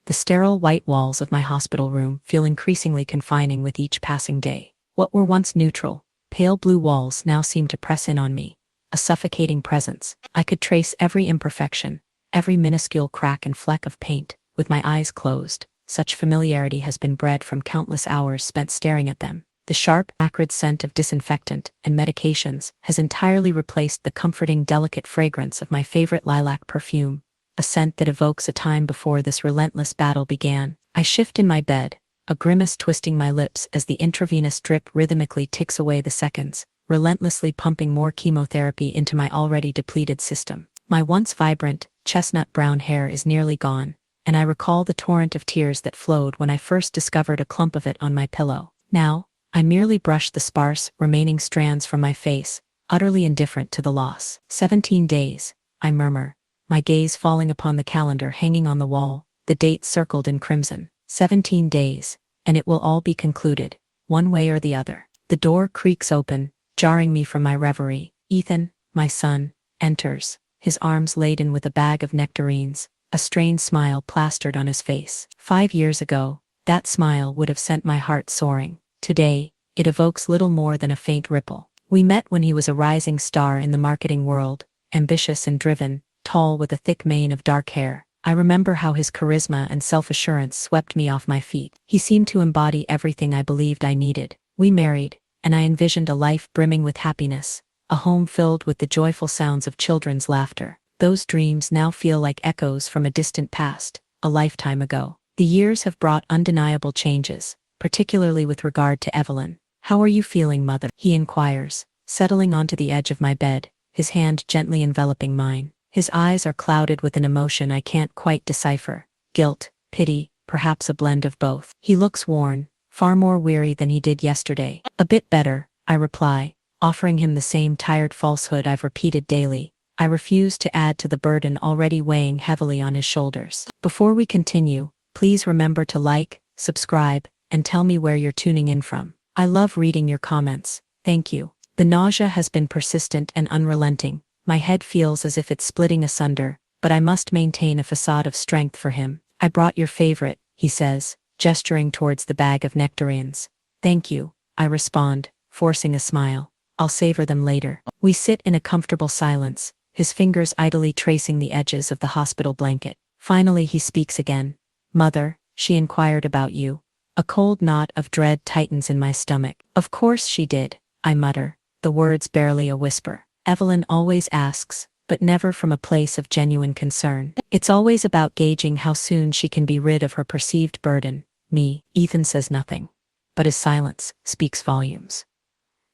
the sterile white walls of my hospital room feel increasingly confining with each passing day. What were once neutral, pale blue walls now seem to press in on me, a suffocating presence. I could trace every imperfection, every minuscule crack and fleck of paint, with my eyes closed. Such familiarity has been bred from countless hours spent staring at them. The sharp, acrid scent of disinfectant and medications has entirely replaced the comforting, delicate fragrance of my favorite lilac perfume, a scent that evokes a time before this relentless battle began. I shift in my bed, a grimace twisting my lips as the intravenous drip rhythmically ticks away the seconds, relentlessly pumping more chemotherapy into my already depleted system. My once vibrant, chestnut brown hair is nearly gone, and I recall the torrent of tears that flowed when I first discovered a clump of it on my pillow. Now, I merely brush the sparse, remaining strands from my face, utterly indifferent to the loss. 17 days, I murmur, my gaze falling upon the calendar hanging on the wall, the date circled in crimson. 17 days, and it will all be concluded, one way or the other. The door creaks open, jarring me from my reverie. Ethan, my son, enters, his arms laden with a bag of nectarines, a strained smile plastered on his face. 5 years ago, that smile would have sent my heart soaring. Today, it evokes little more than a faint ripple. We met when he was a rising star in the marketing world, ambitious and driven, tall with a thick mane of dark hair. I remember how his charisma and self-assurance swept me off my feet. He seemed to embody everything I believed I needed. We married, and I envisioned a life brimming with happiness, a home filled with the joyful sounds of children's laughter. Those dreams now feel like echoes from a distant past, a lifetime ago. The years have brought undeniable changes, particularly with regard to Evelyn. "How are you feeling, mother?" he inquires, settling onto the edge of my bed, his hand gently enveloping mine. His eyes are clouded with an emotion I can't quite decipher. Guilt, pity, perhaps a blend of both. He looks worn, far more weary than he did yesterday. "A bit better," I reply, offering him the same tired falsehood I've repeated daily. I refuse to add to the burden already weighing heavily on his shoulders. Before we continue, please remember to like, subscribe, and tell me where you're tuning in from. I love reading your comments. Thank you. The nausea has been persistent and unrelenting. My head feels as if it's splitting asunder, but I must maintain a facade of strength for him. "I brought your favorite," he says, gesturing towards the bag of nectarines. "Thank you," I respond, forcing a smile. "I'll savor them later." We sit in a comfortable silence, his fingers idly tracing the edges of the hospital blanket. Finally he speaks again. "Mother, she inquired about you." A cold knot of dread tightens in my stomach. "Of course she did," I mutter, the words barely a whisper. "Evelyn always asks, but never from a place of genuine concern. It's always about gauging how soon she can be rid of her perceived burden." Me. Ethan says nothing, but his silence speaks volumes.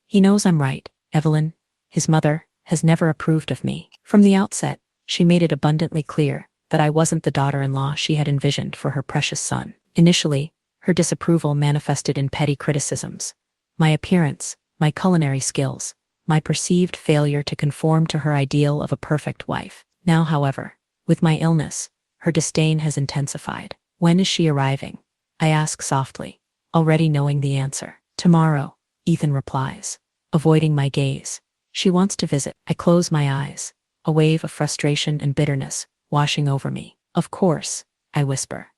He knows I'm right. Evelyn, his mother, has never approved of me. From the outset, she made it abundantly clear that I wasn't the daughter-in-law she had envisioned for her precious son. Initially, her disapproval manifested in petty criticisms. My appearance, my culinary skills, my perceived failure to conform to her ideal of a perfect wife. Now, however, with my illness, her disdain has intensified. "When is she arriving?" I ask softly, already knowing the answer. "Tomorrow," Ethan replies, avoiding my gaze. "She wants to visit." I close my eyes, a wave of frustration and bitterness washing over me. "Of course," I whisper.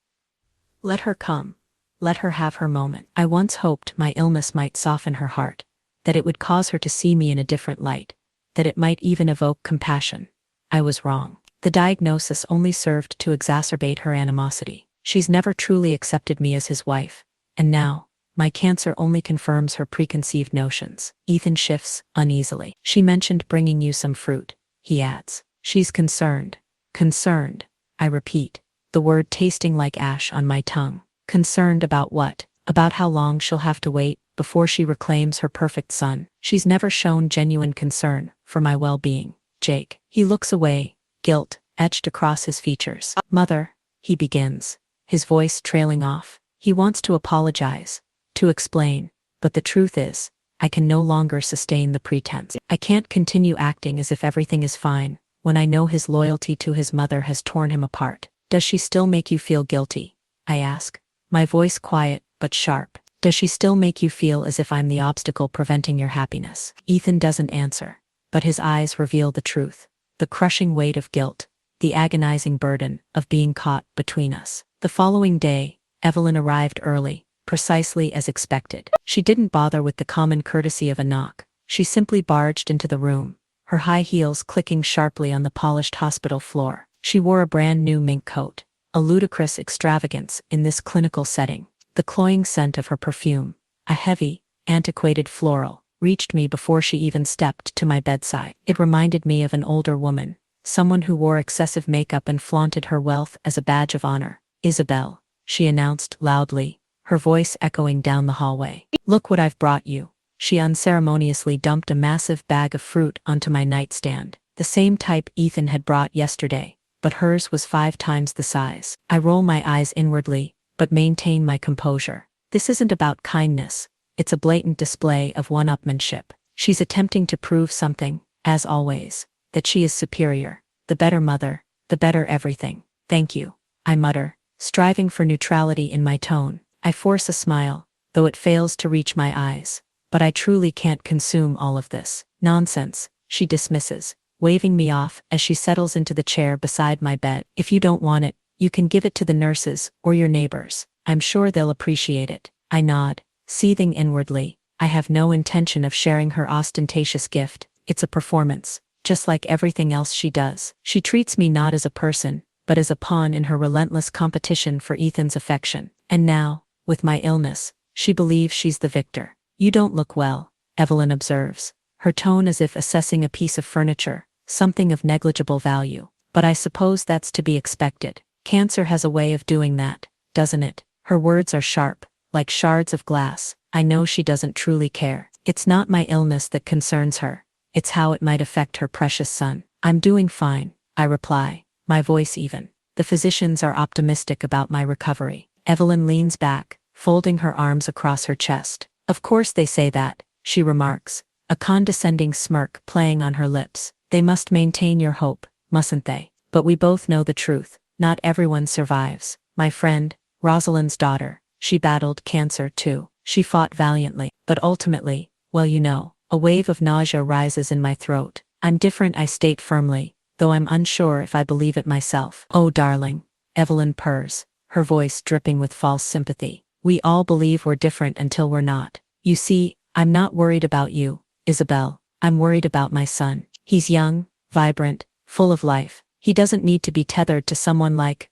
"Let her come. Let her have her moment." I once hoped my illness might soften her heart, that it would cause her to see me in a different light, that it might even evoke compassion. I was wrong. The diagnosis only served to exacerbate her animosity. She's never truly accepted me as his wife, and now, my cancer only confirms her preconceived notions. Ethan shifts uneasily. "She mentioned bringing you some fruit," he adds. "She's concerned." Concerned, I repeat, the word tasting like ash on my tongue. Concerned about what? About how long she'll have to wait before she reclaims her perfect son. She's never shown genuine concern for my well-being. "Jake." He looks away, guilt etched across his features. "Mother," he begins, his voice trailing off. He wants to apologize, to explain, but the truth is, I can no longer sustain the pretense. I can't continue acting as if everything is fine, when I know his loyalty to his mother has torn him apart. "Does she still make you feel guilty?" I ask, my voice quiet but sharp. "Does she still make you feel as if I'm the obstacle preventing your happiness?" Ethan doesn't answer, but his eyes reveal the truth, the crushing weight of guilt, the agonizing burden of being caught between us. The following day, Evelyn arrived early, precisely as expected. She didn't bother with the common courtesy of a knock. She simply barged into the room, her high heels clicking sharply on the polished hospital floor. She wore a brand new mink coat, a ludicrous extravagance in this clinical setting. The cloying scent of her perfume, a heavy, antiquated floral, reached me before she even stepped to my bedside. It reminded me of an older woman, someone who wore excessive makeup and flaunted her wealth as a badge of honor. "Isabel," she announced loudly, her voice echoing down the hallway. "Look what I've brought you." She unceremoniously dumped a massive bag of fruit onto my nightstand, the same type Ethan had brought yesterday, but hers was 5 times the size. I roll my eyes inwardly, but maintain my composure. This isn't about kindness. It's a blatant display of one-upmanship. She's attempting to prove something, as always, that she is superior, the better mother, the better everything. "Thank you," I mutter, striving for neutrality in my tone. I force a smile, though it fails to reach my eyes. "But I truly can't consume all of this." "Nonsense," she dismisses, waving me off as she settles into the chair beside my bed. "If you don't want it, you can give it to the nurses or your neighbors. I'm sure they'll appreciate it." I nod, seething inwardly. I have no intention of sharing her ostentatious gift. It's a performance, just like everything else she does. She treats me not as a person, but as a pawn in her relentless competition for Ethan's affection. And now, with my illness, she believes she's the victor. "You don't look well," Evelyn observes, her tone as if assessing a piece of furniture, something of negligible value. "But I suppose that's to be expected. Cancer has a way of doing that, doesn't it?" Her words are sharp, like shards of glass. I know she doesn't truly care. It's not my illness that concerns her. It's how it might affect her precious son. "I'm doing fine," I reply, my voice even. "The physicians are optimistic about my recovery." Evelyn leans back, folding her arms across her chest. "Of course they say that," she remarks, a condescending smirk playing on her lips. "They must maintain your hope, mustn't they? But we both know the truth. Not everyone survives. My friend, Rosalind's daughter, she battled cancer too. She fought valiantly, but ultimately, well, you know." A wave of nausea rises in my throat. "I'm different," I state firmly, though I'm unsure if I believe it myself. "Oh, darling," Evelyn purrs, her voice dripping with false sympathy. "We all believe we're different until we're not. You see, I'm not worried about you, Isabel. I'm worried about my son. He's young, vibrant, full of life. He doesn't need to be tethered to someone like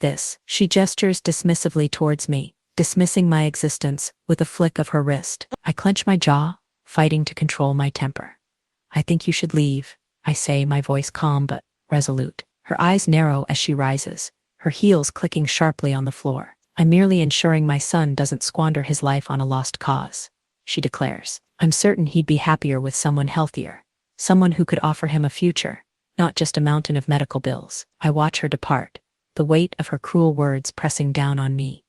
this." She gestures dismissively towards me, dismissing my existence with a flick of her wrist. I clench my jaw, fighting to control my temper. "I think you should leave," I say, my voice calm but resolute. Her eyes narrow as she rises, her heels clicking sharply on the floor. "I'm merely ensuring my son doesn't squander his life on a lost cause," she declares. "I'm certain he'd be happier with someone healthier, someone who could offer him a future, not just a mountain of medical bills." I watch her depart, the weight of her cruel words pressing down on me.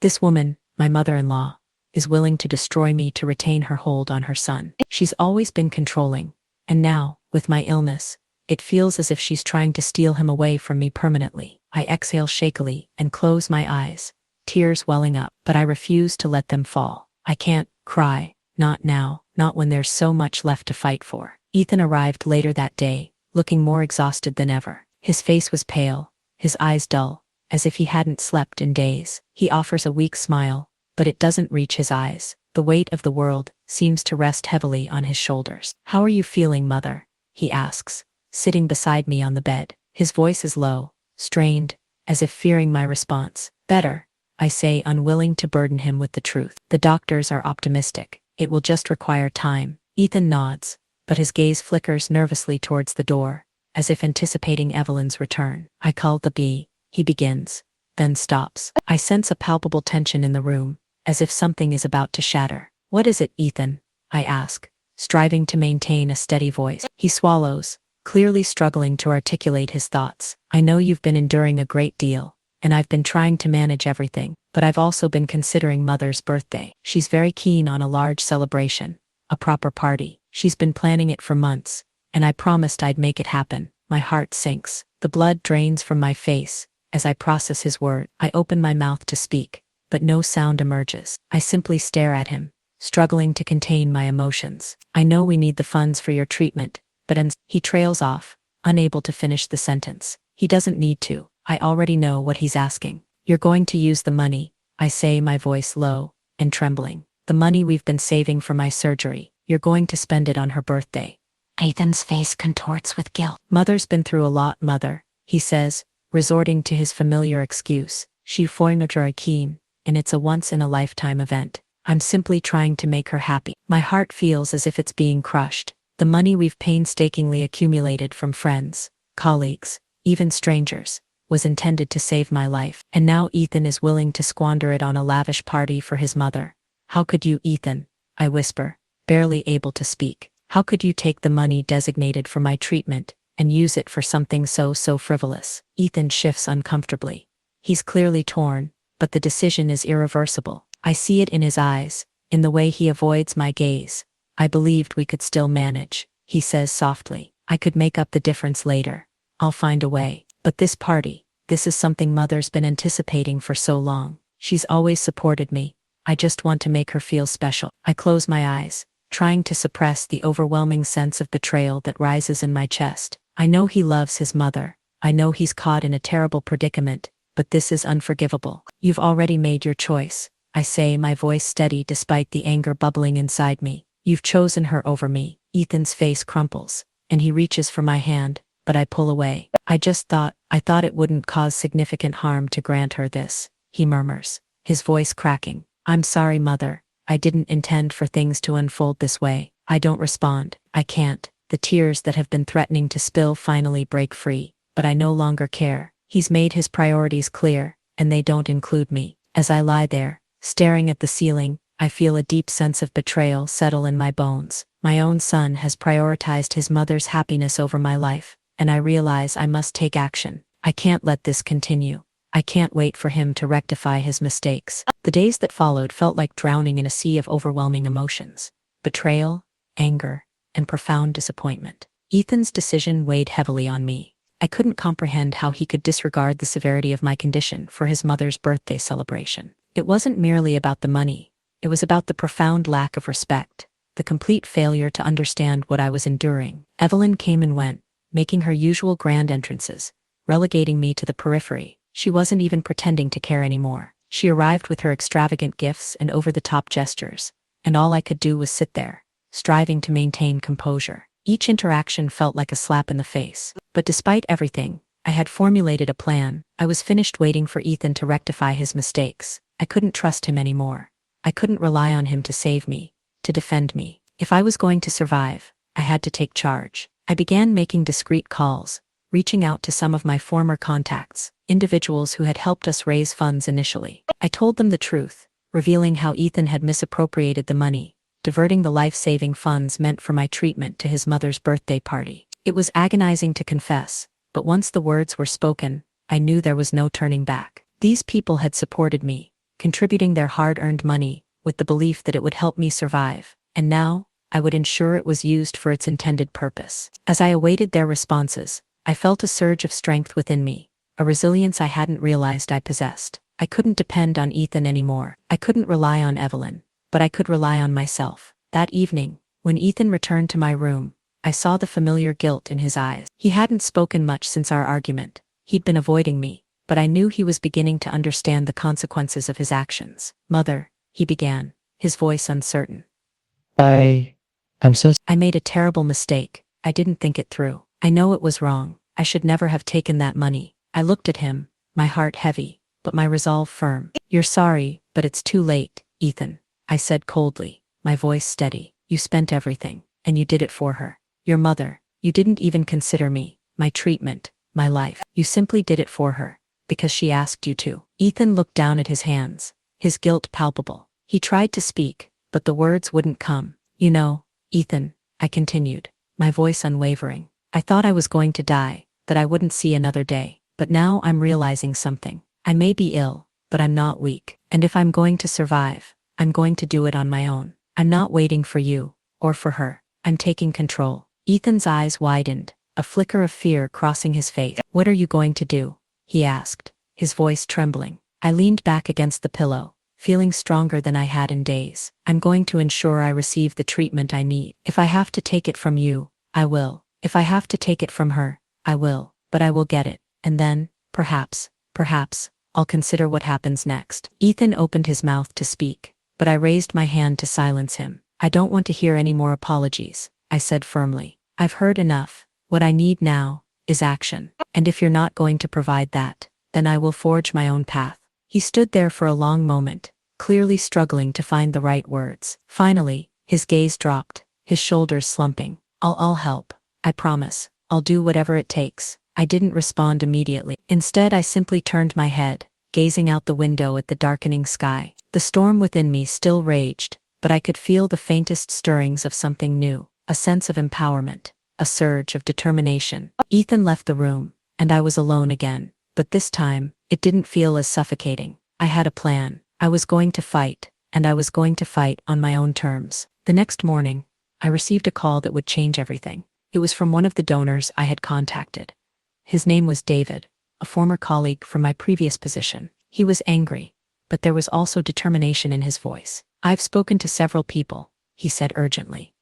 This woman, my mother-in-law, is willing to destroy me to retain her hold on her son. She's always been controlling, and now, with my illness, it feels as if she's trying to steal him away from me permanently. I exhale shakily and close my eyes, tears welling up, but I refuse to let them fall. I can't cry, not now, not when there's so much left to fight for. Ethan arrived later that day, looking more exhausted than ever. His face was pale, his eyes dull, as if he hadn't slept in days. He offers a weak smile, but it doesn't reach his eyes. The weight of the world seems to rest heavily on his shoulders. "How are you feeling, mother?" he asks, sitting beside me on the bed. His voice is low, strained, as if fearing my response. "Better," I say, unwilling to burden him with the truth. "The doctors are optimistic. It will just require time." Ethan nods, but his gaze flickers nervously towards the door, as if anticipating Evelyn's return. "I called the bee," he begins, then stops. I sense a palpable tension in the room, as if something is about to shatter. "What is it, Ethan?" I ask, striving to maintain a steady voice. He swallows, clearly struggling to articulate his thoughts. "I know you've been enduring a great deal, and I've been trying to manage everything, but I've also been considering Mother's birthday. She's very keen on a large celebration, a proper party. She's been planning it for months, and I promised I'd make it happen." My heart sinks. The blood drains from my face. As I process his word, I open my mouth to speak, but no sound emerges. I simply stare at him, struggling to contain my emotions. "I know we need the funds for your treatment, but he trails off, unable to finish the sentence. He doesn't need to. I already know what he's asking. You're going to use the money, I say, my voice low and trembling. The money we've been saving for my surgery. You're going to spend it on her birthday. Ethan's face contorts with guilt. Mother's been through a lot, Mother, he says, resorting to his familiar excuse. She foinadra keen, and it's a once-in-a-lifetime event. I'm simply trying to make her happy. My heart feels as if it's being crushed. The money we've painstakingly accumulated from friends, colleagues, even strangers, was intended to save my life. And now Ethan is willing to squander it on a lavish party for his mother. How could you, Ethan? I whisper, barely able to speak. How could you take the money designated for my treatment and use it for something so frivolous? Ethan shifts uncomfortably. He's clearly torn, but the decision is irreversible. I see it in his eyes, in the way he avoids my gaze. I believed we could still manage, he says softly. I could make up the difference later. I'll find a way. But this party, this is something Mother's been anticipating for so long. She's always supported me. I just want to make her feel special. I close my eyes, trying to suppress the overwhelming sense of betrayal that rises in my chest. I know he loves his mother. I know he's caught in a terrible predicament, but this is unforgivable. You've already made your choice, I say, my voice steady despite the anger bubbling inside me. You've chosen her over me. Ethan's face crumples, and he reaches for my hand, but I pull away. I thought it wouldn't cause significant harm to grant her this, he murmurs, his voice cracking. I'm sorry, Mother. I didn't intend for things to unfold this way. I don't respond. I can't. The tears that have been threatening to spill finally break free, but I no longer care. He's made his priorities clear, and they don't include me. As I lie there, staring at the ceiling, I feel a deep sense of betrayal settle in my bones. My own son has prioritized his mother's happiness over my life, and I realize I must take action. I can't let this continue. I can't wait for him to rectify his mistakes. The days that followed felt like drowning in a sea of overwhelming emotions. Betrayal, anger, and profound disappointment. Ethan's decision weighed heavily on me. I couldn't comprehend how he could disregard the severity of my condition for his mother's birthday celebration. It wasn't merely about the money. It was about the profound lack of respect, the complete failure to understand what I was enduring. Evelyn came and went, making her usual grand entrances, relegating me to the periphery. She wasn't even pretending to care anymore. She arrived with her extravagant gifts and over-the-top gestures, and all I could do was sit there, striving to maintain composure. Each interaction felt like a slap in the face. But despite everything, I had formulated a plan. I was finished waiting for Ethan to rectify his mistakes. I couldn't trust him anymore. I couldn't rely on him to save me, to defend me. If I was going to survive, I had to take charge. I began making discreet calls, reaching out to some of my former contacts, individuals who had helped us raise funds initially. I told them the truth, revealing how Ethan had misappropriated the money, diverting the life-saving funds meant for my treatment to his mother's birthday party. It was agonizing to confess, but once the words were spoken, I knew there was no turning back. These people had supported me, contributing their hard-earned money, with the belief that it would help me survive, and now, I would ensure it was used for its intended purpose. As I awaited their responses, I felt a surge of strength within me, a resilience I hadn't realized I possessed. I couldn't depend on Ethan anymore. I couldn't rely on Evelyn, but I could rely on myself. That evening, when Ethan returned to my room, I saw the familiar guilt in his eyes. He hadn't spoken much since our argument. He'd been avoiding me, but I knew he was beginning to understand the consequences of his actions. Mother, he began, his voice uncertain. I made a terrible mistake. I didn't think it through. I know it was wrong. I should never have taken that money. I looked at him, my heart heavy, but my resolve firm. You're sorry, but it's too late, Ethan, I said coldly, my voice steady. You spent everything, and you did it for her. Your mother. You didn't even consider me, my treatment, my life. You simply did it for her, because she asked you to. Ethan looked down at his hands, his guilt palpable. He tried to speak, but the words wouldn't come. You know, Ethan, I continued, my voice unwavering. I thought I was going to die, that I wouldn't see another day. But now I'm realizing something. I may be ill, but I'm not weak. And if I'm going to survive, I'm going to do it on my own. I'm not waiting for you, or for her. I'm taking control. Ethan's eyes widened, a flicker of fear crossing his face. What are you going to do? He asked, his voice trembling. I leaned back against the pillow, feeling stronger than I had in days. I'm going to ensure I receive the treatment I need. If I have to take it from you, I will. If I have to take it from her, I will, but I will get it. And then, perhaps, I'll consider what happens next. Ethan opened his mouth to speak, but I raised my hand to silence him. I don't want to hear any more apologies, I said firmly. I've heard enough. What I need now is action. And if you're not going to provide that, then I will forge my own path. He stood there for a long moment, clearly struggling to find the right words. Finally, his gaze dropped, his shoulders slumping. I'll help. I promise. I'll do whatever it takes. I didn't respond immediately. Instead, I simply turned my head, gazing out the window at the darkening sky. The storm within me still raged, but I could feel the faintest stirrings of something new, a sense of empowerment, a surge of determination. Ethan left the room, and I was alone again, but this time, it didn't feel as suffocating. I had a plan. I was going to fight, and I was going to fight on my own terms. The next morning, I received a call that would change everything. It was from one of the donors I had contacted. His name was David, a former colleague from my previous position. He was angry, but there was also determination in his voice. I've spoken to several people, he said urgently.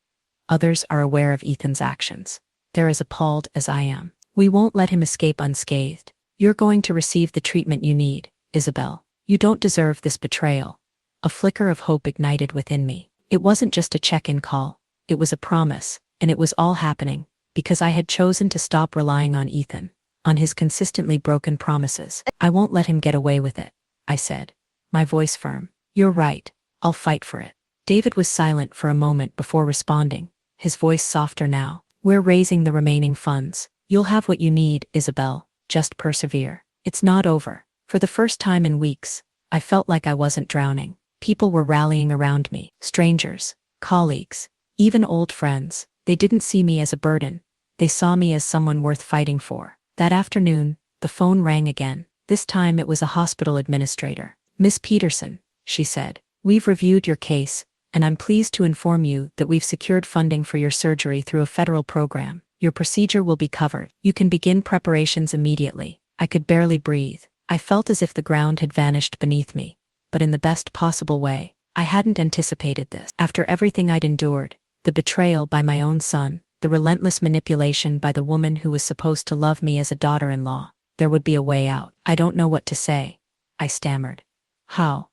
Others are aware of Ethan's actions. They're as appalled as I am. We won't let him escape unscathed. You're going to receive the treatment you need, Isabel. You don't deserve this betrayal. A flicker of hope ignited within me. It wasn't just a check-in call. It was a promise, and it was all happening because I had chosen to stop relying on Ethan, on his consistently broken promises. I won't let him get away with it, I said, my voice firm. You're right. I'll fight for it. David was silent for a moment before responding, his voice softer now. We're raising the remaining funds. You'll have what you need, Isabel. Just persevere. It's not over. For the first time in weeks, I felt like I wasn't drowning. People were rallying around me. Strangers, colleagues, even old friends. They didn't see me as a burden. They saw me as someone worth fighting for. That afternoon, the phone rang again. This time it was a hospital administrator. Miss Peterson, she said, we've reviewed your case, and I'm pleased to inform you that we've secured funding for your surgery through a federal program. Your procedure will be covered. You can begin preparations immediately. I could barely breathe. I felt as if the ground had vanished beneath me, but in the best possible way. I hadn't anticipated this. After everything I'd endured, the betrayal by my own son, the relentless manipulation by the woman who was supposed to love me as a daughter-in-law, there would be a way out. I don't know what to say, I stammered. How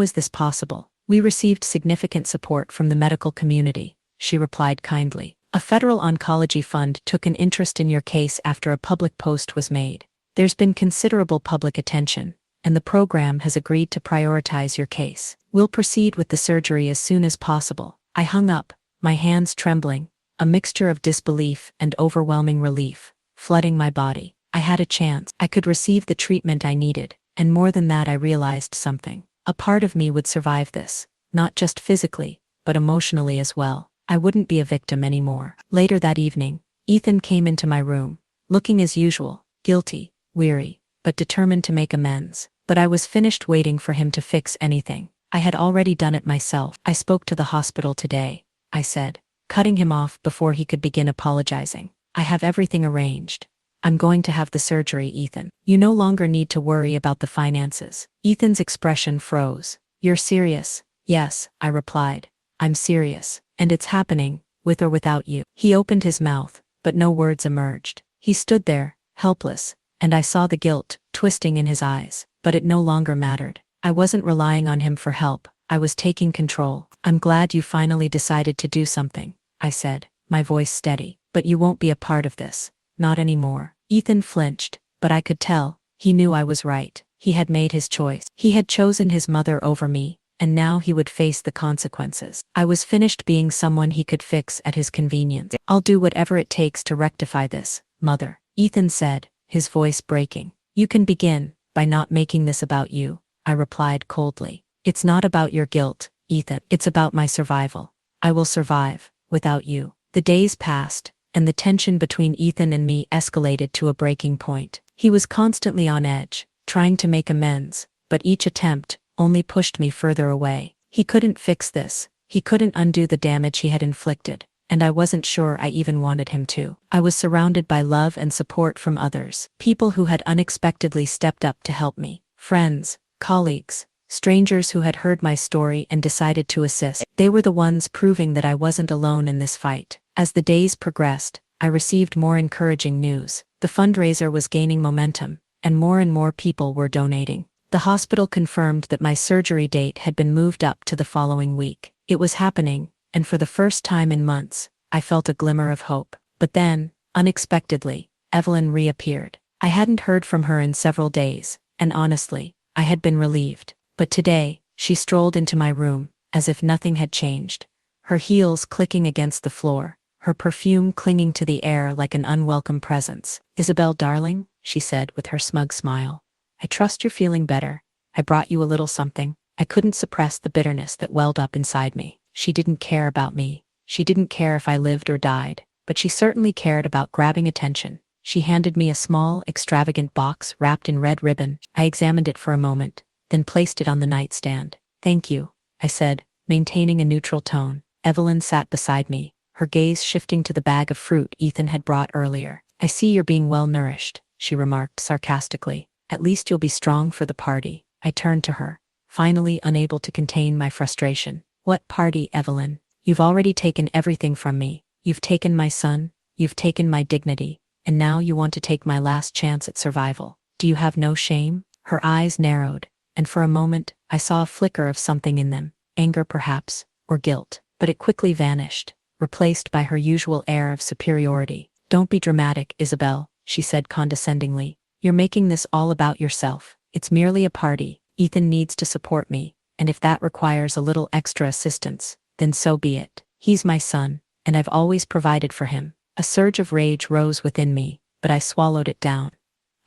is this possible? We received significant support from the medical community, she replied kindly. A federal oncology fund took an interest in your case after a public post was made. There's been considerable public attention, and the program has agreed to prioritize your case. We'll proceed with the surgery as soon as possible. I hung up, my hands trembling, a mixture of disbelief and overwhelming relief, flooding my body. I had a chance. I could receive the treatment I needed, and more than that, I realized something. A part of me would survive this, not just physically, but emotionally as well. I wouldn't be a victim anymore. Later that evening, Ethan came into my room, looking as usual, guilty, weary, but determined to make amends. But I was finished waiting for him to fix anything. I had already done it myself. I spoke to the hospital today, I said, cutting him off before he could begin apologizing. I have everything arranged. I'm going to have the surgery, Ethan. You no longer need to worry about the finances. Ethan's expression froze. You're serious? Yes, I replied. I'm serious, and it's happening, with or without you. He opened his mouth, but no words emerged. He stood there, helpless, and I saw the guilt twisting in his eyes, but it no longer mattered. I wasn't relying on him for help. I was taking control. I'm glad you finally decided to do something, I said, my voice steady. But you won't be a part of this. Not anymore. Ethan flinched, but I could tell. He knew I was right. He had made his choice. He had chosen his mother over me, and now he would face the consequences. I was finished being someone he could fix at his convenience. I'll do whatever it takes to rectify this, Mother, Ethan said, his voice breaking. You can begin by not making this about you, I replied coldly. It's not about your guilt, Ethan. It's about my survival. I will survive, without you. The days passed, and the tension between Ethan and me escalated to a breaking point. He was constantly on edge, trying to make amends, but each attempt only pushed me further away. He couldn't fix this. He couldn't undo the damage he had inflicted, and I wasn't sure I even wanted him to. I was surrounded by love and support from others, people who had unexpectedly stepped up to help me, friends, colleagues, strangers who had heard my story and decided to assist. They were the ones proving that I wasn't alone in this fight. As the days progressed, I received more encouraging news. The fundraiser was gaining momentum, and more people were donating. The hospital confirmed that my surgery date had been moved up to the following week. It was happening, and for the first time in months, I felt a glimmer of hope. But then, unexpectedly, Evelyn reappeared. I hadn't heard from her in several days, and honestly, I had been relieved. But today, she strolled into my room, as if nothing had changed. Her heels clicking against the floor, her perfume clinging to the air like an unwelcome presence. "Isabel, darling," she said with her smug smile. "I trust you're feeling better. I brought you a little something." I couldn't suppress the bitterness that welled up inside me. She didn't care about me. She didn't care if I lived or died, but she certainly cared about grabbing attention. She handed me a small, extravagant box wrapped in red ribbon. I examined it for a moment, then placed it on the nightstand. "Thank you," I said, maintaining a neutral tone. Evelyn sat beside me, her gaze shifting to the bag of fruit Ethan had brought earlier. "I see you're being well nourished," she remarked sarcastically. "At least you'll be strong for the party." I turned to her, finally unable to contain my frustration. "What party, Evelyn? You've already taken everything from me. You've taken my son, you've taken my dignity, and now you want to take my last chance at survival. Do you have no shame?" Her eyes narrowed, and for a moment, I saw a flicker of something in them, anger perhaps, or guilt, but it quickly vanished, replaced by her usual air of superiority. "Don't be dramatic, Isabel," she said condescendingly. "You're making this all about yourself. It's merely a party. Ethan needs to support me, and if that requires a little extra assistance, then so be it. He's my son, and I've always provided for him." A surge of rage rose within me, but I swallowed it down.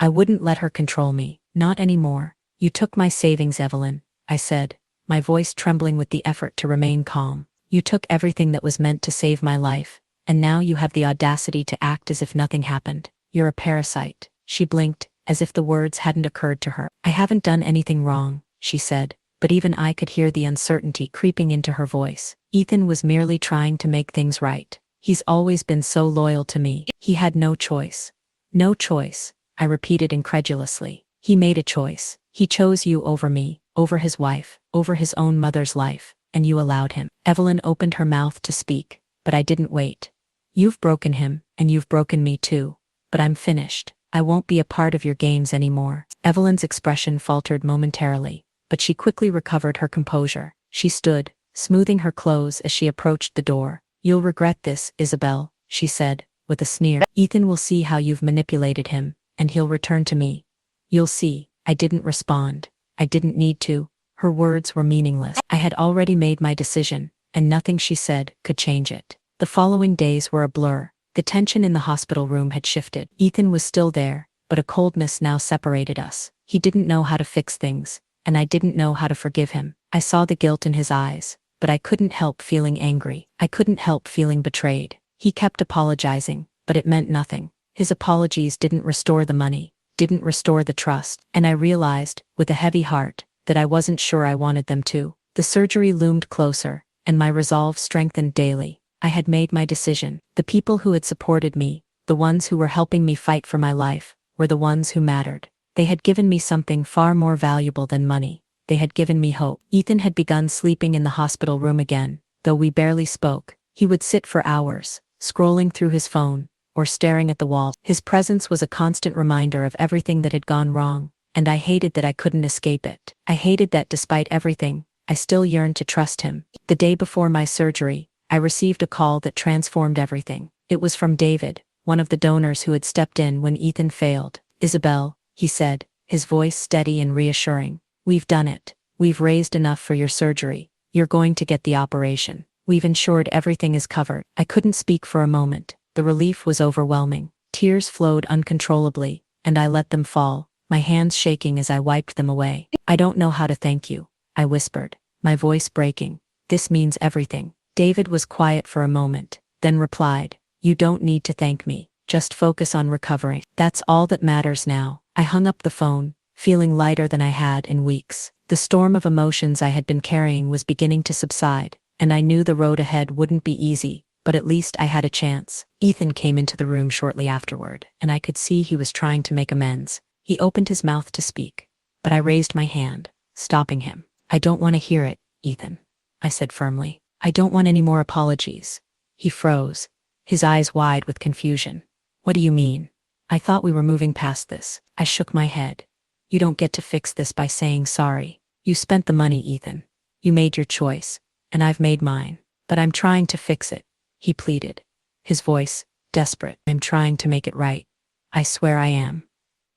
I wouldn't let her control me, not anymore. "You took my savings, Evelyn," I said, my voice trembling with the effort to remain calm. "You took everything that was meant to save my life, and now you have the audacity to act as if nothing happened. You're a parasite." She blinked, as if the words hadn't occurred to her. "I haven't done anything wrong," she said, but even I could hear the uncertainty creeping into her voice. "Ethan was merely trying to make things right. He's always been so loyal to me. He had no choice." "No choice," I repeated incredulously. "He made a choice. He chose you over me, over his wife, over his own mother's life, and you allowed him." Evelyn opened her mouth to speak, but I didn't wait. "You've broken him, and you've broken me too. But I'm finished. I won't be a part of your games anymore." Evelyn's expression faltered momentarily, but she quickly recovered her composure. She stood, smoothing her clothes as she approached the door. "You'll regret this, Isabel," she said, with a sneer. "Ethan will see how you've manipulated him, and he'll return to me. You'll see." I didn't respond. I didn't need to. Her words were meaningless. I had already made my decision, and nothing she said could change it. The following days were a blur. The tension in the hospital room had shifted. Ethan was still there, but a coldness now separated us. He didn't know how to fix things, and I didn't know how to forgive him. I saw the guilt in his eyes, but I couldn't help feeling angry. I couldn't help feeling betrayed. He kept apologizing, but it meant nothing. His apologies didn't restore the money, didn't restore the trust, and I realized, with a heavy heart, that I wasn't sure I wanted them to. The surgery loomed closer, and my resolve strengthened daily. I had made my decision. The people who had supported me, the ones who were helping me fight for my life, were the ones who mattered. They had given me something far more valuable than money. They had given me hope. Ethan had begun sleeping in the hospital room again. Though we barely spoke, he would sit for hours, scrolling through his phone, or staring at the wall. His presence was a constant reminder of everything that had gone wrong, and I hated that I couldn't escape it. I hated that despite everything, I still yearned to trust him. The day before my surgery, I received a call that transformed everything. It was from David, one of the donors who had stepped in when Ethan failed. "Isabel," he said, his voice steady and reassuring. "We've done it. We've raised enough for your surgery. You're going to get the operation. We've ensured everything is covered." I couldn't speak for a moment. The relief was overwhelming. Tears flowed uncontrollably, and I let them fall, my hands shaking as I wiped them away. "I don't know how to thank you," I whispered, my voice breaking. "This means everything." David was quiet for a moment, then replied, "You don't need to thank me. Just focus on recovering. That's all that matters now." I hung up the phone, feeling lighter than I had in weeks. The storm of emotions I had been carrying was beginning to subside, and I knew the road ahead wouldn't be easy, but at least I had a chance. Ethan came into the room shortly afterward, and I could see he was trying to make amends. He opened his mouth to speak, but I raised my hand, stopping him. "I don't want to hear it, Ethan," I said firmly. "I don't want any more apologies." He froze, his eyes wide with confusion. "What do you mean?" I thought we were moving past this. I shook my head. You don't get to fix this by saying sorry. You spent the money, Ethan. You made your choice, and I've made mine. But I'm trying to fix it, he pleaded, his voice desperate. I'm trying to make it right. I swear I am.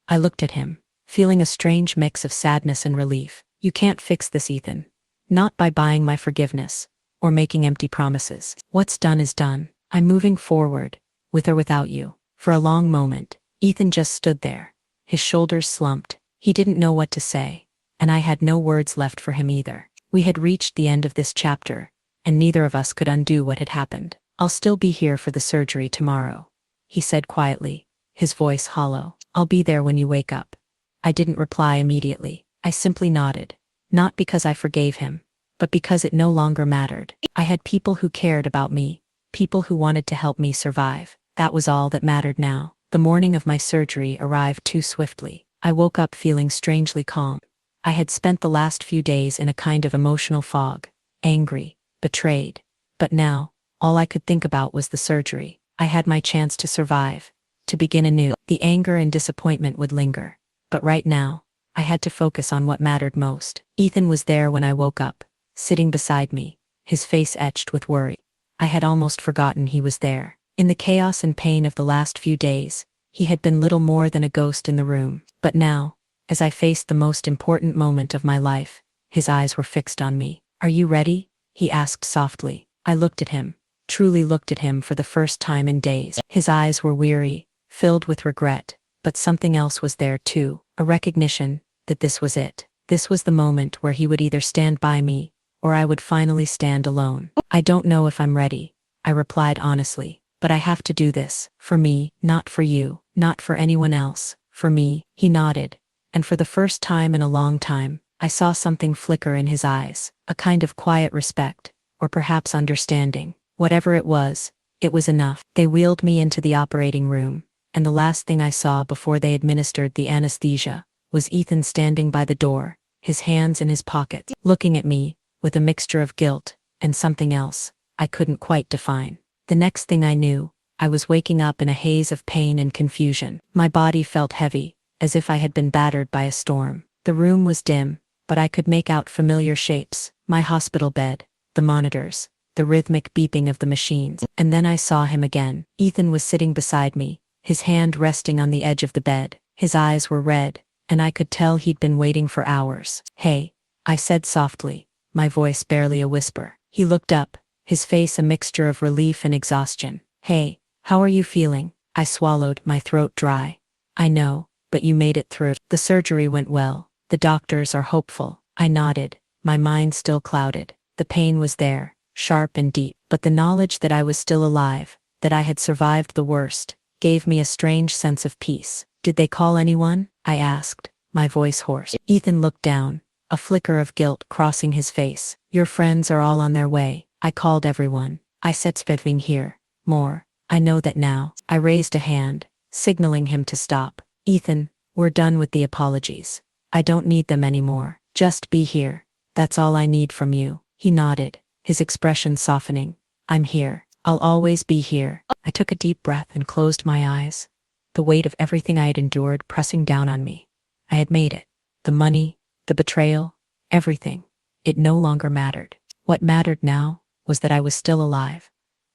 I looked at him, feeling a strange mix of sadness and relief. You can't fix this, Ethan. Not by buying my forgiveness, or making empty promises. What's done is done. I'm moving forward, with or without you. For a long moment, Ethan just stood there, his shoulders slumped. He didn't know what to say, and I had no words left for him either. We had reached the end of this chapter, and neither of us could undo what had happened. I'll still be here for the surgery tomorrow, he said quietly, his voice hollow. I'll be there when you wake up. I didn't reply immediately. I simply nodded, not because I forgave him, but because it no longer mattered. I had people who cared about me, people who wanted to help me survive. That was all that mattered now. The morning of my surgery arrived too swiftly. I woke up feeling strangely calm. I had spent the last few days in a kind of emotional fog, angry, betrayed. But now, all I could think about was the surgery. I had my chance to survive, to begin anew. The anger and disappointment would linger. But right now, I had to focus on what mattered most. Ethan was there when I woke up, sitting beside me, his face etched with worry. I had almost forgotten he was there. In the chaos and pain of the last few days, he had been little more than a ghost in the room. But now, as I faced the most important moment of my life, his eyes were fixed on me. Are you ready? He asked softly. I looked at him, truly looked at him for the first time in days. His eyes were weary, filled with regret, but something else was there too, a recognition that this was it. This was the moment where he would either stand by me, or I would finally stand alone. I don't know if I'm ready, I replied honestly, but I have to do this, for me, not for you, not for anyone else, for me. He nodded, and for the first time in a long time, I saw something flicker in his eyes, a kind of quiet respect, or perhaps understanding. Whatever it was enough. They wheeled me into the operating room, and the last thing I saw before they administered the anesthesia was Ethan standing by the door, his hands in his pockets, looking at me with a mixture of guilt and something else I couldn't quite define. The next thing I knew, I was waking up in a haze of pain and confusion. My body felt heavy, as if I had been battered by a storm. The room was dim, but I could make out familiar shapes: my hospital bed, the monitors, the rhythmic beeping of the machines. And then I saw him again. Ethan was sitting beside me, his hand resting on the edge of the bed. His eyes were red, and I could tell he'd been waiting for hours. Hey, I said softly, my voice barely a whisper. He looked up, his face a mixture of relief and exhaustion. Hey, how are you feeling? I swallowed, my throat dry. I know, but you made it through. The surgery went well. The doctors are hopeful. I nodded, my mind still clouded. The pain was there, sharp and deep, but the knowledge that I was still alive, that I had survived the worst, gave me a strange sense of peace. Did they call anyone? I asked, my voice hoarse. Ethan looked down, a flicker of guilt crossing his face. Your friends are all on their way. I called everyone. I said Svedving here. More. I know that now. I raised a hand, signaling him to stop. Ethan, we're done with the apologies. I don't need them anymore. Just be here. That's all I need from you. He nodded, his expression softening. I'm here. I'll always be here. I took a deep breath and closed my eyes, the weight of everything I had endured pressing down on me. I had made it. The money, the betrayal, everything. It no longer mattered. What mattered now was that I was still alive.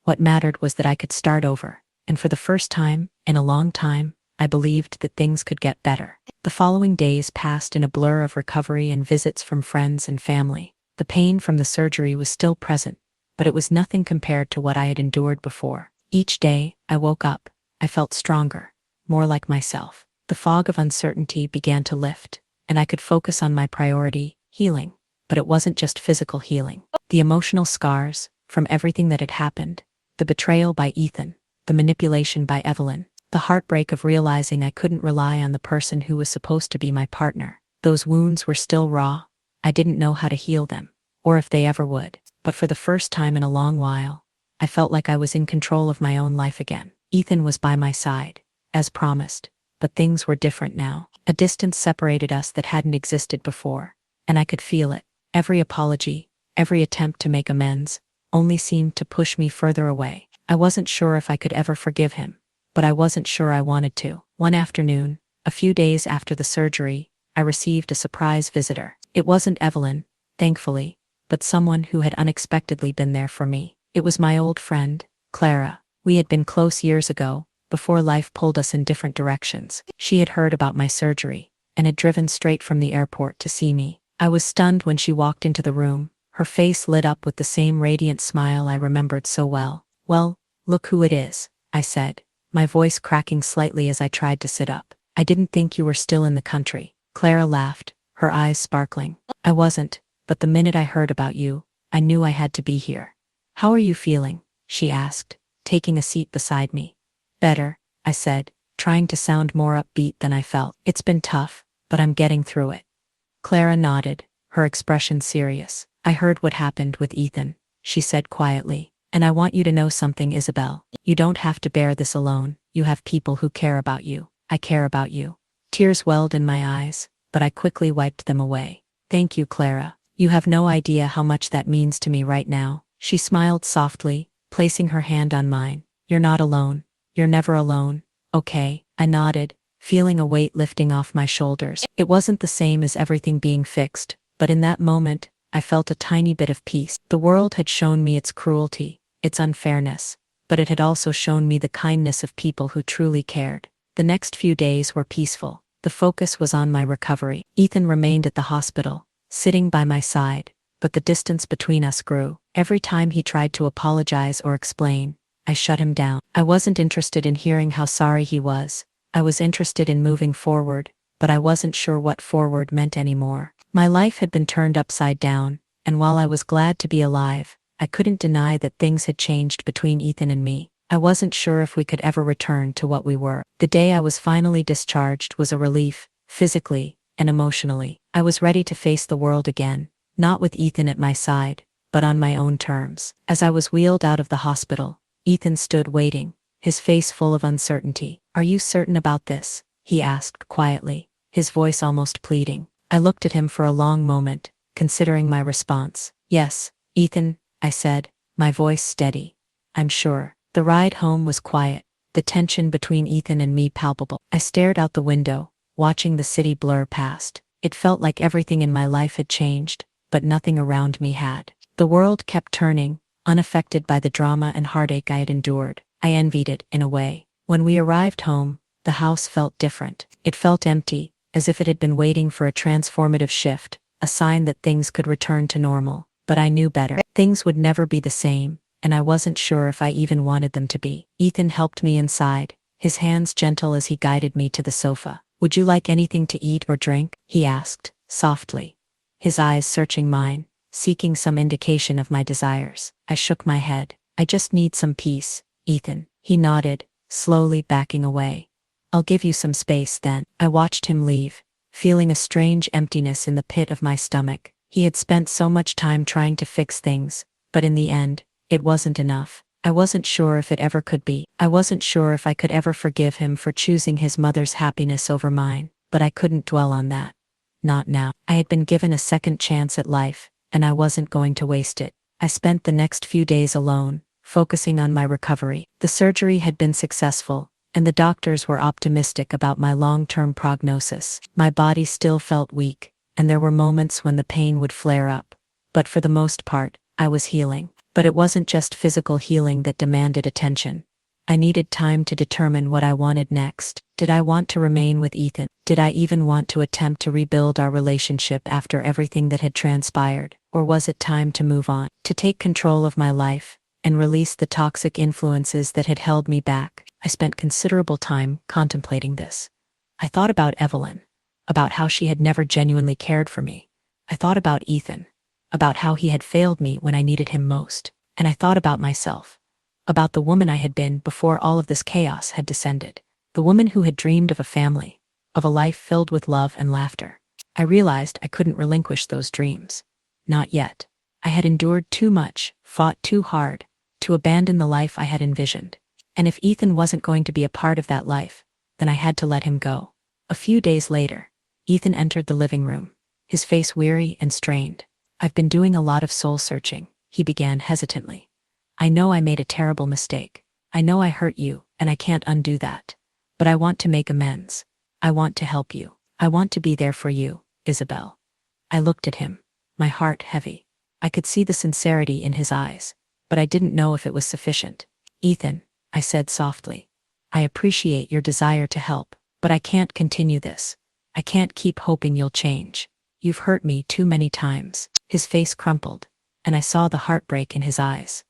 What mattered was that I could start over, and for the first time in a long time, I believed that things could get better. The following days passed in a blur of recovery and visits from friends and family. The pain from the surgery was still present, but it was nothing compared to what I had endured before. Each day, I woke up, I felt stronger, more like myself. The fog of uncertainty began to lift, and I could focus on my priority, healing. But it wasn't just physical healing. The emotional scars, from everything that had happened, the betrayal by Ethan, the manipulation by Evelyn, the heartbreak of realizing I couldn't rely on the person who was supposed to be my partner. Those wounds were still raw. I didn't know how to heal them, or if they ever would. But for the first time in a long while, I felt like I was in control of my own life again. Ethan was by my side, as promised, but things were different now. A distance separated us that hadn't existed before, and I could feel it. Every apology, every attempt to make amends, only seemed to push me further away. I wasn't sure if I could ever forgive him, but I wasn't sure I wanted to. One afternoon, a few days after the surgery, I received a surprise visitor. It wasn't Evelyn, thankfully, but someone who had unexpectedly been there for me. It was my old friend, Clara. We had been close years ago, before life pulled us in different directions. She had heard about my surgery, and had driven straight from the airport to see me. I was stunned when she walked into the room, her face lit up with the same radiant smile I remembered so well. "Well, look who it is," I said, my voice cracking slightly as I tried to sit up. "I didn't think you were still in the country." Clara laughed, her eyes sparkling. "I wasn't, but the minute I heard about you, I knew I had to be here." "How are you feeling?" she asked, taking a seat beside me. "Better," I said, trying to sound more upbeat than I felt. "It's been tough, but I'm getting through it." Clara nodded, her expression serious. "I heard what happened with Ethan," she said quietly. "And I want you to know something, Isabel. You don't have to bear this alone. You have people who care about you. I care about you." Tears welled in my eyes, but I quickly wiped them away. "Thank you, Clara. You have no idea how much that means to me right now." She smiled softly, placing her hand on mine. "You're not alone. You're never alone, okay?" I nodded, feeling a weight lifting off my shoulders. It wasn't the same as everything being fixed, but in that moment, I felt a tiny bit of peace. The world had shown me its cruelty, its unfairness, but it had also shown me the kindness of people who truly cared. The next few days were peaceful. The focus was on my recovery. Ethan remained at the hospital, sitting by my side, but the distance between us grew. Every time he tried to apologize or explain, I shut him down. I wasn't interested in hearing how sorry he was. I was interested in moving forward, but I wasn't sure what forward meant anymore. My life had been turned upside down, and while I was glad to be alive, I couldn't deny that things had changed between Ethan and me. I wasn't sure if we could ever return to what we were. The day I was finally discharged was a relief, physically and emotionally. I was ready to face the world again, not with Ethan at my side, but on my own terms. As I was wheeled out of the hospital, Ethan stood waiting, his face full of uncertainty. "Are you certain about this?" he asked quietly, his voice almost pleading. I looked at him for a long moment, considering my response. "Yes, Ethan," I said, my voice steady. "I'm sure." The ride home was quiet, the tension between Ethan and me palpable. I stared out the window, watching the city blur past. It felt like everything in my life had changed, but nothing around me had. The world kept turning, unaffected by the drama and heartache I had endured. I envied it, in a way. When we arrived home, the house felt different. It felt empty, as if it had been waiting for a transformative shift, a sign that things could return to normal. But I knew better. Things would never be the same, and I wasn't sure if I even wanted them to be. Ethan helped me inside, his hands gentle as he guided me to the sofa. "Would you like anything to eat or drink?" he asked, softly, his eyes searching mine, seeking some indication of my desires. I shook my head. "I just need some peace, Ethan." He nodded, slowly backing away. "I'll give you some space then." I watched him leave, feeling a strange emptiness in the pit of my stomach. He had spent so much time trying to fix things, but in the end, it wasn't enough. I wasn't sure if it ever could be. I wasn't sure if I could ever forgive him for choosing his mother's happiness over mine, but I couldn't dwell on that. Not now. I had been given a second chance at life, and I wasn't going to waste it. I spent the next few days alone, focusing on my recovery. The surgery had been successful, and the doctors were optimistic about my long-term prognosis. My body still felt weak, and there were moments when the pain would flare up. But for the most part, I was healing. But it wasn't just physical healing that demanded attention. I needed time to determine what I wanted next. Did I want to remain with Ethan? Did I even want to attempt to rebuild our relationship after everything that had transpired? Or was it time to move on, to take control of my life, and release the toxic influences that had held me back? I spent considerable time contemplating this. I thought about Evelyn, about how she had never genuinely cared for me. I thought about Ethan, about how he had failed me when I needed him most. And I thought about myself, about the woman I had been before all of this chaos had descended, the woman who had dreamed of a family, of a life filled with love and laughter. I realized I couldn't relinquish those dreams. Not yet. I had endured too much, fought too hard, to abandon the life I had envisioned. And if Ethan wasn't going to be a part of that life, then I had to let him go. A few days later, Ethan entered the living room, his face weary and strained. "I've been doing a lot of soul searching," he began hesitantly. "I know I made a terrible mistake. I know I hurt you, and I can't undo that. But I want to make amends. I want to help you. I want to be there for you, Isabel. I looked at him, my heart heavy. I could see the sincerity in his eyes, but I didn't know if it was sufficient. Ethan, I said softly, I appreciate your desire to help, but I can't continue this. I can't keep hoping you'll change. You've hurt me too many times. His face crumpled, and I saw the heartbreak in his eyes.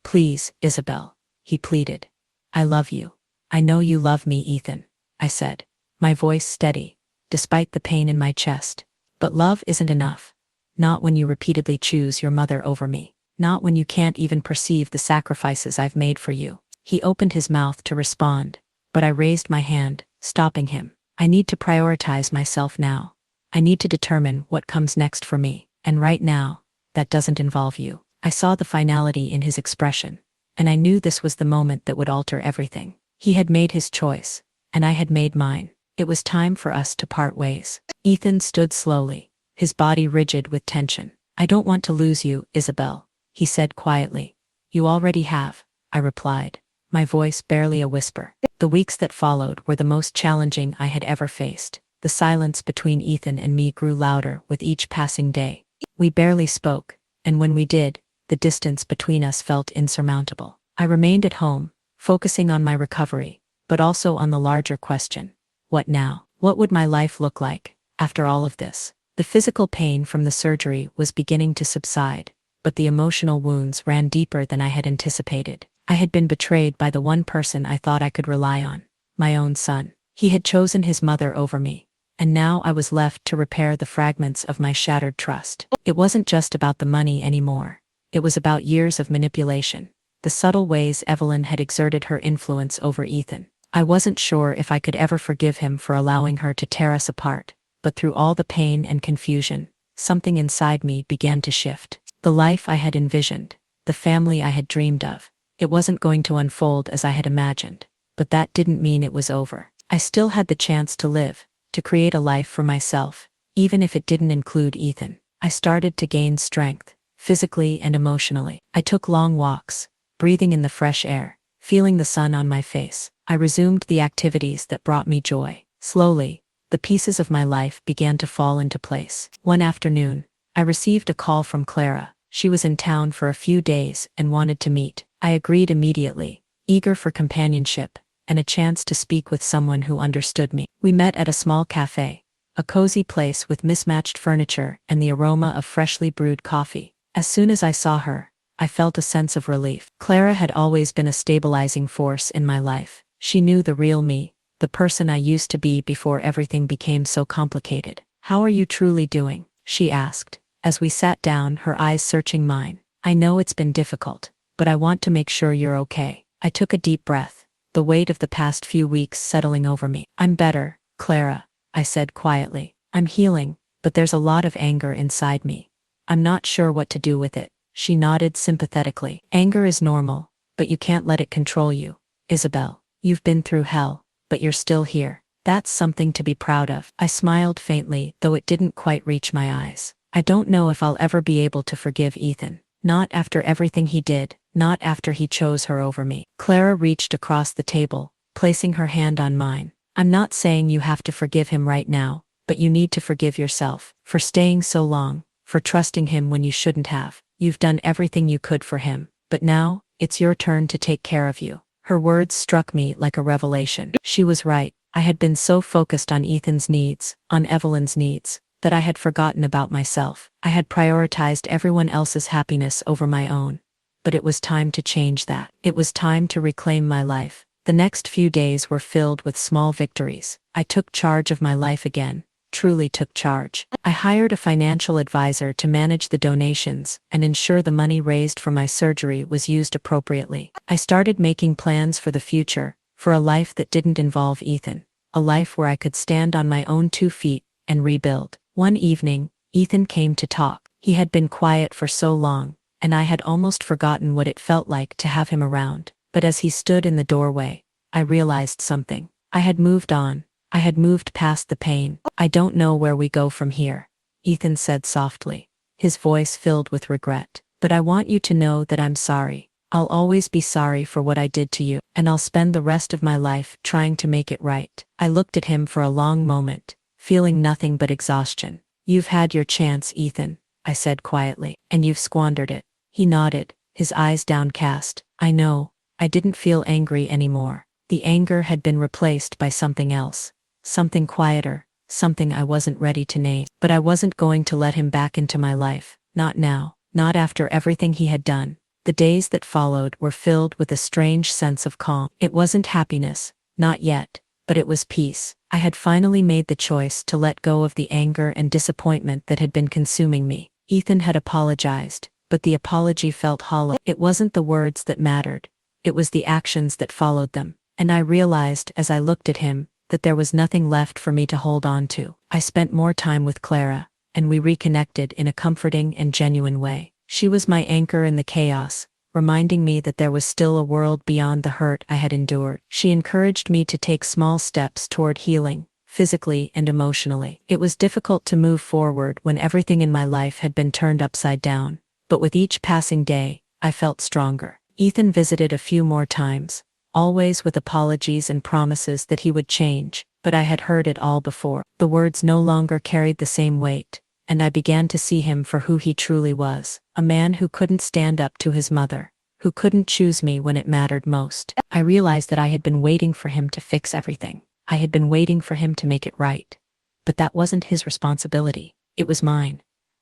Please, Isabel, he pleaded. I love you. I know you love me, Ethan, I said, my voice steady, despite the pain in my chest. But love isn't enough. Not when you repeatedly choose your mother over me. Not when you can't even perceive the sacrifices I've made for you. He opened his mouth to respond, but I raised my hand, stopping him. I need to prioritize myself now. I need to determine what comes next for me, and right now, that doesn't involve you. I saw the finality in his expression, and I knew this was the moment that would alter everything. He had made his choice, and I had made mine. It was time for us to part ways. Ethan stood slowly, his body rigid with tension. I don't want to lose you, Isabel, he said quietly. You already have, I replied, my voice barely a whisper. The weeks that followed were the most challenging I had ever faced. The silence between Ethan and me grew louder with each passing day. We barely spoke, and when we did, the distance between us felt insurmountable. I remained at home, focusing on my recovery, but also on the larger question. What now? What would my life look like after all of this? The physical pain from the surgery was beginning to subside, but the emotional wounds ran deeper than I had anticipated. I had been betrayed by the one person I thought I could rely on, my own son. He had chosen his mother over me, and now I was left to repair the fragments of my shattered trust. It wasn't just about the money anymore. It was about years of manipulation, the subtle ways Evelyn had exerted her influence over Ethan. I wasn't sure if I could ever forgive him for allowing her to tear us apart, but through all the pain and confusion, something inside me began to shift. The life I had envisioned, the family I had dreamed of, it wasn't going to unfold as I had imagined, but that didn't mean it was over. I still had the chance to live, to create a life for myself, even if it didn't include Ethan. I started to gain strength, physically and emotionally. I took long walks, breathing in the fresh air, feeling the sun on my face. I resumed the activities that brought me joy. Slowly, the pieces of my life began to fall into place. One afternoon, I received a call from Clara. She was in town for a few days and wanted to meet. I agreed immediately, eager for companionship and a chance to speak with someone who understood me. We met at a small cafe, a cozy place with mismatched furniture and the aroma of freshly brewed coffee. As soon as I saw her, I felt a sense of relief. Clara had always been a stabilizing force in my life. She knew the real me, the person I used to be before everything became so complicated. How are you truly doing? She asked, as we sat down, her eyes searching mine. I know it's been difficult, but I want to make sure you're okay. I took a deep breath, the weight of the past few weeks settling over me. I'm better, Clara, I said quietly. I'm healing, but there's a lot of anger inside me. I'm not sure what to do with it. She nodded sympathetically. Anger is normal, but you can't let it control you. Isabel, you've been through hell, but you're still here. That's something to be proud of. I smiled faintly, though it didn't quite reach my eyes. I don't know if I'll ever be able to forgive Ethan. Not after everything he did, not after he chose her over me. Clara reached across the table, placing her hand on mine. I'm not saying you have to forgive him right now, but you need to forgive yourself for staying so long, for trusting him when you shouldn't have. You've done everything you could for him, but now, it's your turn to take care of you. Her words struck me like a revelation. She was right. I had been so focused on Ethan's needs, on Evelyn's needs, that I had forgotten about myself. I had prioritized everyone else's happiness over my own. But it was time to change that. It was time to reclaim my life. The next few days were filled with small victories. I took charge of my life again, truly took charge. I hired a financial advisor to manage the donations and ensure the money raised from my surgery was used appropriately. I started making plans for the future, for a life that didn't involve Ethan, a life where I could stand on my own 2 feet and rebuild. One evening, Ethan came to talk. He had been quiet for so long, and I had almost forgotten what it felt like to have him around. But as he stood in the doorway, I realized something. I had moved on. I had moved past the pain. I don't know where we go from here, Ethan said softly, his voice filled with regret. But I want you to know that I'm sorry. I'll always be sorry for what I did to you, and I'll spend the rest of my life trying to make it right. I looked at him for a long moment, feeling nothing but exhaustion. You've had your chance, Ethan, I said quietly, and you've squandered it. He nodded, his eyes downcast. I know. I didn't feel angry anymore. The anger had been replaced by something else. Something quieter, something I wasn't ready to name. But I wasn't going to let him back into my life. Not now. Not after everything he had done. The days that followed were filled with a strange sense of calm. It wasn't happiness, not yet, but it was peace. I had finally made the choice to let go of the anger and disappointment that had been consuming me. Ethan had apologized, but the apology felt hollow. It wasn't the words that mattered. It was the actions that followed them. And I realized as I looked at him that there was nothing left for me to hold on to. I spent more time with Clara, and we reconnected in a comforting and genuine way. She was my anchor in the chaos, reminding me that there was still a world beyond the hurt I had endured. She encouraged me to take small steps toward healing, physically and emotionally. It was difficult to move forward when everything in my life had been turned upside down, but with each passing day, I felt stronger. Ethan visited a few more times, always with apologies and promises that he would change, but I had heard it all before. The words no longer carried the same weight, and I began to see him for who he truly was, a man who couldn't stand up to his mother, who couldn't choose me when it mattered most. I realized that I had been waiting for him to fix everything. I had been waiting for him to make it right. But that wasn't his responsibility. It was mine.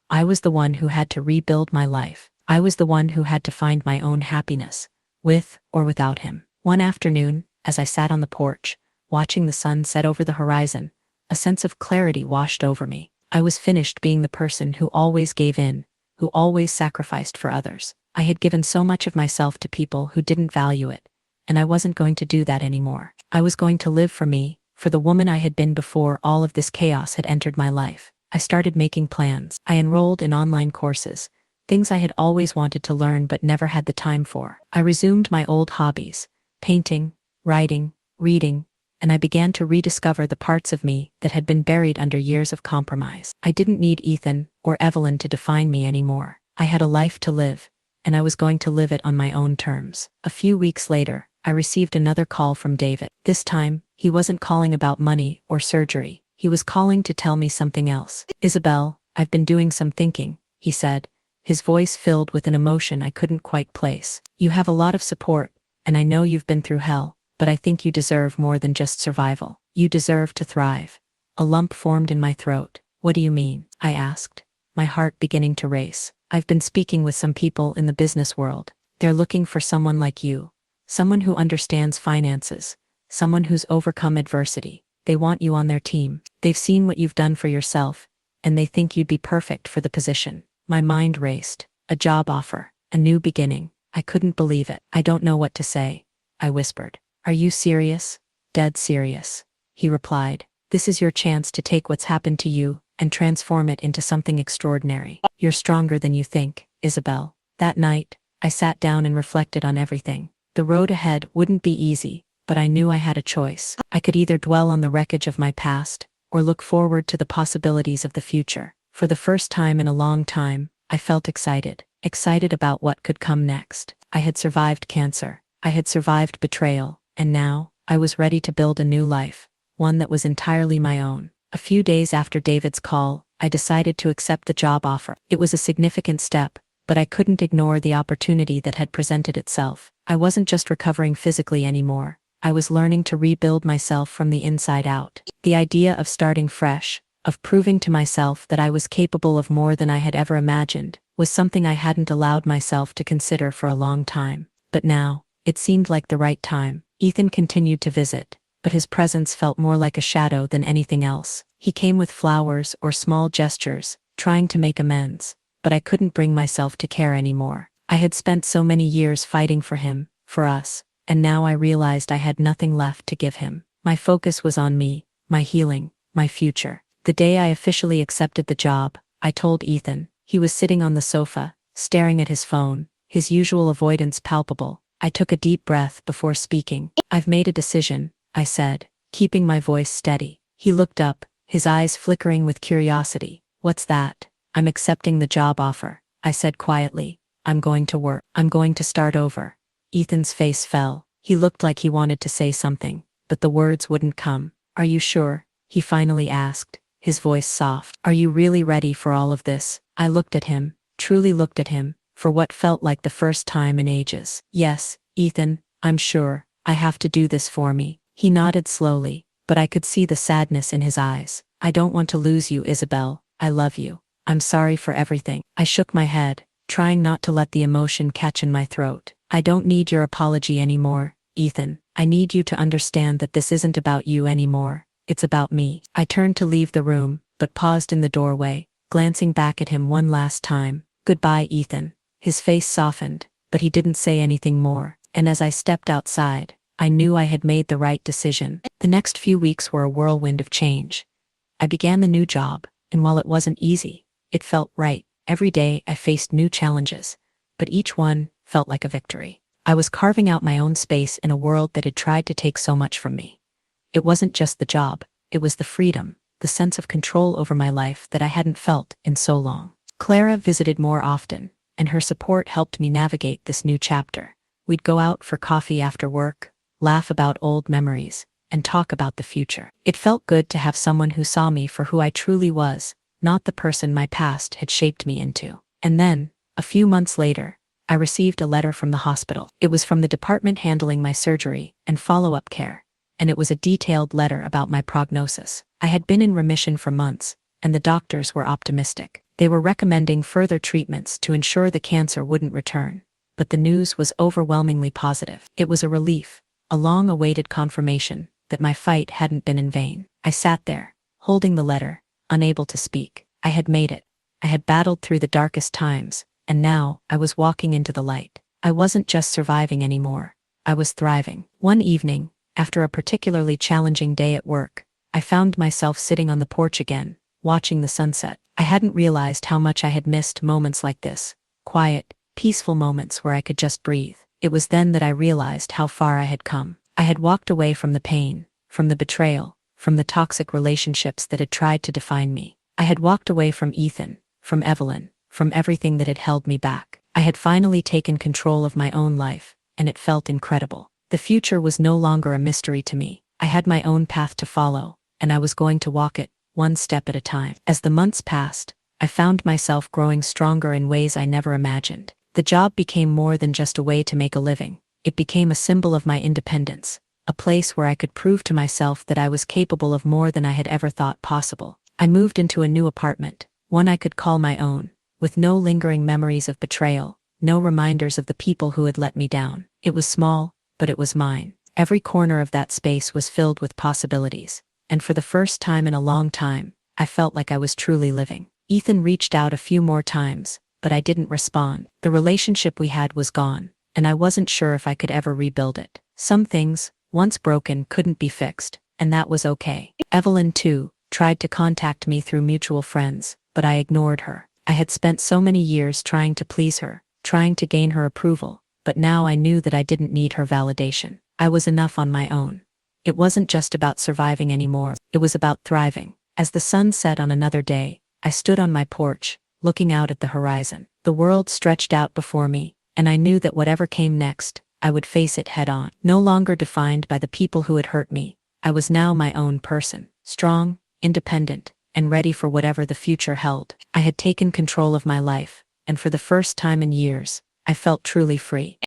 I was the one who had to rebuild my life. I was the one who had to find my own happiness, with or without him. One afternoon, as I sat on the porch, watching the sun set over the horizon, a sense of clarity washed over me. I was finished being the person who always gave in, who always sacrificed for others. I had given so much of myself to people who didn't value it, and I wasn't going to do that anymore. I was going to live for me, for the woman I had been before all of this chaos had entered my life. I started making plans. I enrolled in online courses, things I had always wanted to learn but never had the time for. I resumed my old hobbies, painting, writing, reading, and I began to rediscover the parts of me that had been buried under years of compromise. I didn't need Ethan or Evelyn to define me anymore. I had a life to live, and I was going to live it on my own terms. A few weeks later, I received another call from David. This time, he wasn't calling about money or surgery. He was calling to tell me something else. Isabel, I've been doing some thinking, he said, his voice filled with an emotion I couldn't quite place. You have a lot of support, and I know you've been through hell. But I think you deserve more than just survival. You deserve to thrive. A lump formed in my throat. What do you mean? I asked, my heart beginning to race. I've been speaking with some people in the business world. They're looking for someone like you. Someone who understands finances. Someone who's overcome adversity. They want you on their team. They've seen what you've done for yourself, and they think you'd be perfect for the position. My mind raced. A job offer. A new beginning. I couldn't believe it. I don't know what to say, I whispered. Are you serious? Dead serious, he replied. This is your chance to take what's happened to you and transform it into something extraordinary. You're stronger than you think, Isabel. That night, I sat down and reflected on everything. The road ahead wouldn't be easy, but I knew I had a choice. I could either dwell on the wreckage of my past or look forward to the possibilities of the future. For the first time in a long time, I felt excited about what could come next. I had survived cancer. I had survived betrayal. And now, I was ready to build a new life, one that was entirely my own. A few days after David's call, I decided to accept the job offer. It was a significant step, but I couldn't ignore the opportunity that had presented itself. I wasn't just recovering physically anymore. I was learning to rebuild myself from the inside out. The idea of starting fresh, of proving to myself that I was capable of more than I had ever imagined, was something I hadn't allowed myself to consider for a long time. But now, it seemed like the right time. Ethan continued to visit, but his presence felt more like a shadow than anything else. He came with flowers or small gestures, trying to make amends, but I couldn't bring myself to care anymore. I had spent so many years fighting for him, for us, and now I realized I had nothing left to give him. My focus was on me, my healing, my future. The day I officially accepted the job, I told Ethan. He was sitting on the sofa, staring at his phone, his usual avoidance palpable. I took a deep breath before speaking. I've made a decision, I said, keeping my voice steady. He looked up, his eyes flickering with curiosity. What's that? I'm accepting the job offer, I said quietly. I'm going to work. I'm going to start over. Ethan's face fell. He looked like he wanted to say something, but the words wouldn't come. Are you sure? He finally asked, his voice soft. Are you really ready for all of this? I looked at him, truly looked at him, for what felt like the first time in ages. Yes, Ethan, I'm sure. I have to do this for me. He nodded slowly, but I could see the sadness in his eyes. I don't want to lose you, Isabel. I love you. I'm sorry for everything. I shook my head, trying not to let the emotion catch in my throat. I don't need your apology anymore, Ethan. I need you to understand that this isn't about you anymore. It's about me. I turned to leave the room, but paused in the doorway, glancing back at him one last time. Goodbye, Ethan. His face softened, but he didn't say anything more, and as I stepped outside, I knew I had made the right decision. The next few weeks were a whirlwind of change. I began the new job, and while it wasn't easy, it felt right. Every day I faced new challenges, but each one felt like a victory. I was carving out my own space in a world that had tried to take so much from me. It wasn't just the job, it was the freedom, the sense of control over my life that I hadn't felt in so long. Clara visited more often, and her support helped me navigate this new chapter. We'd go out for coffee after work, laugh about old memories, and talk about the future. It felt good to have someone who saw me for who I truly was, not the person my past had shaped me into. And then, a few months later, I received a letter from the hospital. It was from the department handling my surgery and follow-up care, and it was a detailed letter about my prognosis. I had been in remission for months, and the doctors were optimistic. They were recommending further treatments to ensure the cancer wouldn't return. But the news was overwhelmingly positive. It was a relief, a long-awaited confirmation that my fight hadn't been in vain. I sat there, holding the letter, unable to speak. I had made it. I had battled through the darkest times, and now I was walking into the light. I wasn't just surviving anymore. I was thriving. One evening, after a particularly challenging day at work, I found myself sitting on the porch again, watching the sunset. I hadn't realized how much I had missed moments like this. Quiet, peaceful moments where I could just breathe. It was then that I realized how far I had come. I had walked away from the pain, from the betrayal, from the toxic relationships that had tried to define me. I had walked away from Ethan, from Evelyn, from everything that had held me back. I had finally taken control of my own life, and it felt incredible. The future was no longer a mystery to me. I had my own path to follow, and I was going to walk it, one step at a time. As the months passed, I found myself growing stronger in ways I never imagined. The job became more than just a way to make a living. It became a symbol of my independence, a place where I could prove to myself that I was capable of more than I had ever thought possible. I moved into a new apartment, one I could call my own, with no lingering memories of betrayal, no reminders of the people who had let me down. It was small, but it was mine. Every corner of that space was filled with possibilities, and for the first time in a long time, I felt like I was truly living. Ethan reached out a few more times, but I didn't respond. The relationship we had was gone, and I wasn't sure if I could ever rebuild it. Some things, once broken, couldn't be fixed, and that was okay. Evelyn, too, tried to contact me through mutual friends, but I ignored her. I had spent so many years trying to please her, trying to gain her approval, but now I knew that I didn't need her validation. I was enough on my own. It wasn't just about surviving anymore, it was about thriving. As the sun set on another day, I stood on my porch, looking out at the horizon. The world stretched out before me, and I knew that whatever came next, I would face it head on. No longer defined by the people who had hurt me, I was now my own person, strong, independent, and ready for whatever the future held. I had taken control of my life, and for the first time in years, I felt truly free.